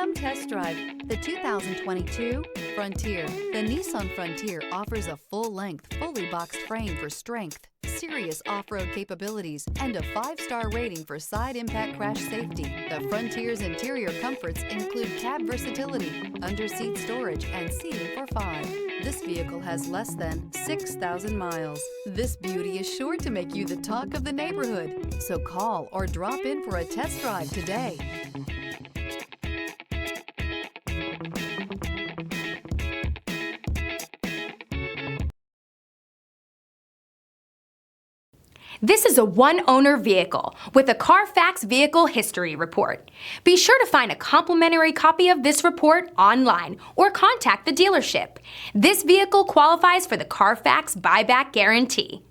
Come test drive the 2022 Frontier. The Nissan Frontier offers a full-length, fully boxed frame for strength, serious off-road capabilities, and a 5-star rating for side impact crash safety. The Frontier's interior comforts include cab versatility, under-seat storage, and seating for 5. This vehicle has less than 6,000 miles. This beauty is sure to make you the talk of the neighborhood. So call or drop in for a test drive today. This is a one-owner vehicle with a Carfax Vehicle History Report. Be sure to find a complimentary copy of this report online or contact the dealership. This vehicle qualifies for the Carfax Buyback Guarantee.